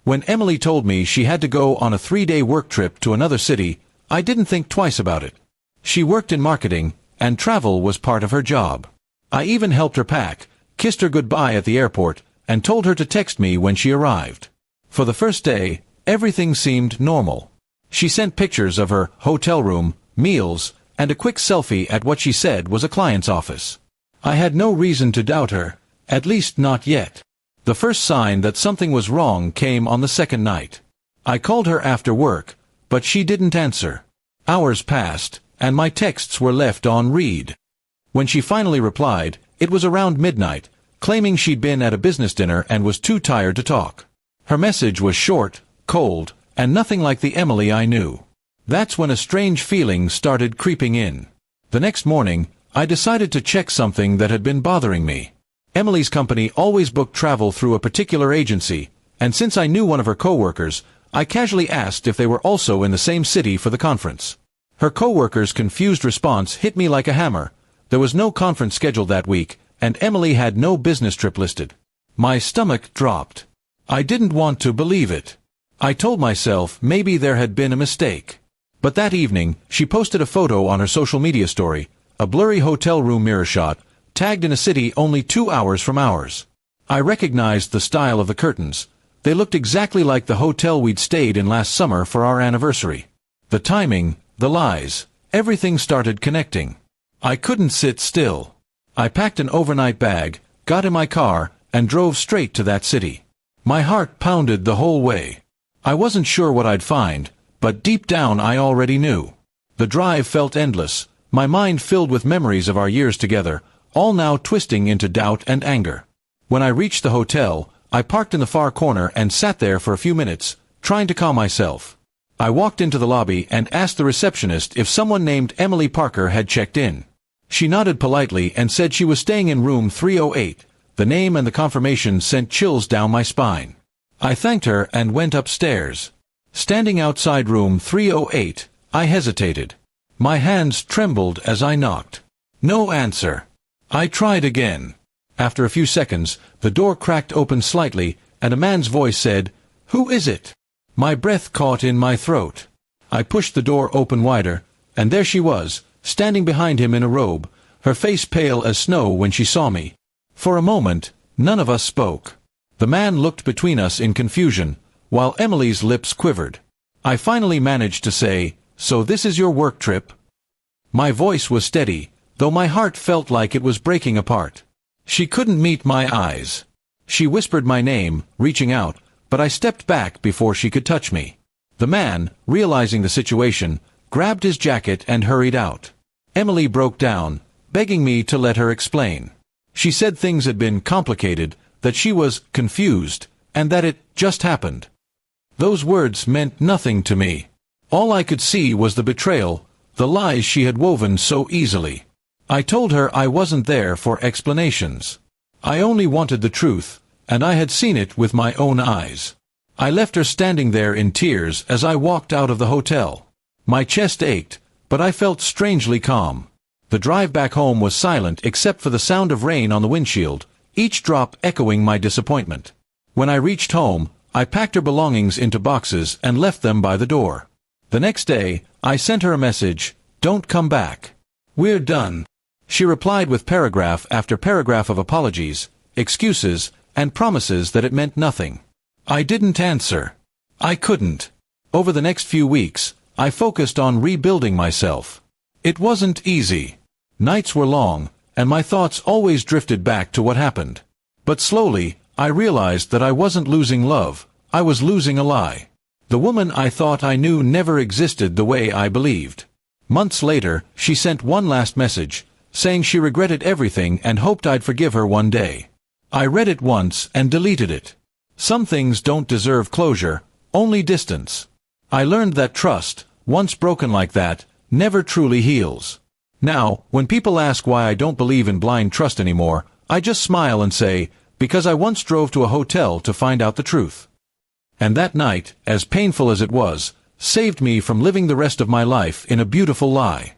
When Emily told me she had to go on a 3-day work trip to another city, I didn't think twice about it. She worked in marketing, and travel was part of her job. I even helped her pack, kissed her goodbye at the airport, and told her to text me when she arrived. For the first day, everything seemed normal. She sent pictures of her hotel room, meals, and a quick selfie at what she said was a client's office. I had no reason to doubt her, at least not yet. The first sign that something was wrong came on the second night. I called her after work, but she didn't answer. Hours passed, and my texts were left on read. When she finally replied, it was around midnight, claiming she'd been at a business dinner and was too tired to talk. Her message was short, cold, and nothing like the Emily I knew. That's when a strange feeling started creeping in. The next morning, I decided to check something that had been bothering me. Emily's company always booked travel through a particular agency, and since I knew one of her coworkers, I casually asked if they were also in the same city for the conference. Her coworker's confused response hit me like a hammer. There was no conference scheduled that week, and Emily had no business trip listed. My stomach dropped. I didn't want to believe it. I told myself maybe there had been a mistake. But that evening, she posted a photo on her social media story, a blurry hotel room mirror shot, tagged in a city only 2 hours from ours. I recognized the style of the curtains. They looked exactly like the hotel we'd stayed in last summer for our anniversary. The timing, the lies, everything started connecting. I couldn't sit still. I packed an overnight bag, got in my car, and drove straight to that city. My heart pounded the whole way. I wasn't sure what I'd find, but deep down I already knew. The drive felt endless, my mind filled with memories of our years together, all now twisting into doubt and anger. When I reached the hotel, I parked in the far corner and sat there for a few minutes, trying to calm myself. I walked into the lobby and asked the receptionist if someone named Emily Parker had checked in. She nodded politely and said she was staying in room 308. The name and the confirmation sent chills down my spine. I thanked her and went upstairs. Standing outside room 308, I hesitated. My hands trembled as I knocked. No answer. I tried again. After a few seconds, the door cracked open slightly, and a man's voice said, "Who is it?" My breath caught in my throat. I pushed the door open wider, and there she was, standing behind him in a robe, her face pale as snow when she saw me. For a moment, none of us spoke. The man looked between us in confusion, while Emily's lips quivered. I finally managed to say, "So this is your work trip?" My voice was steady, though my heart felt like it was breaking apart. She couldn't meet my eyes. She whispered my name, reaching out, but I stepped back before she could touch me. The man, realizing the situation, grabbed his jacket and hurried out. Emily broke down, begging me to let her explain. She said things had been complicated, that she was confused, and that it just happened. Those words meant nothing to me. All I could see was the betrayal, the lies she had woven so easily. I told her I wasn't there for explanations. I only wanted the truth, and I had seen it with my own eyes. I left her standing there in tears as I walked out of the hotel. My chest ached, but I felt strangely calm. The drive back home was silent except for the sound of rain on the windshield, each drop echoing my disappointment. When I reached home, I packed her belongings into boxes and left them by the door. The next day, I sent her a message, "Don't come back. We're done." She replied with paragraph after paragraph of apologies, excuses, and promises that it meant nothing. I didn't answer. I couldn't. Over the next few weeks, I focused on rebuilding myself. It wasn't easy. Nights were long, and my thoughts always drifted back to what happened. But slowly, I realized that I wasn't losing love, I was losing a lie. The woman I thought I knew never existed the way I believed. Months later, she sent one last message, saying she regretted everything and hoped I'd forgive her one day. I read it once and deleted it. Some things don't deserve closure, only distance. I learned that trust, once broken like that, never truly heals. Now, when people ask why I don't believe in blind trust anymore, I just smile and say, because I once drove to a hotel to find out the truth. And that night, as painful as it was, saved me from living the rest of my life in a beautiful lie.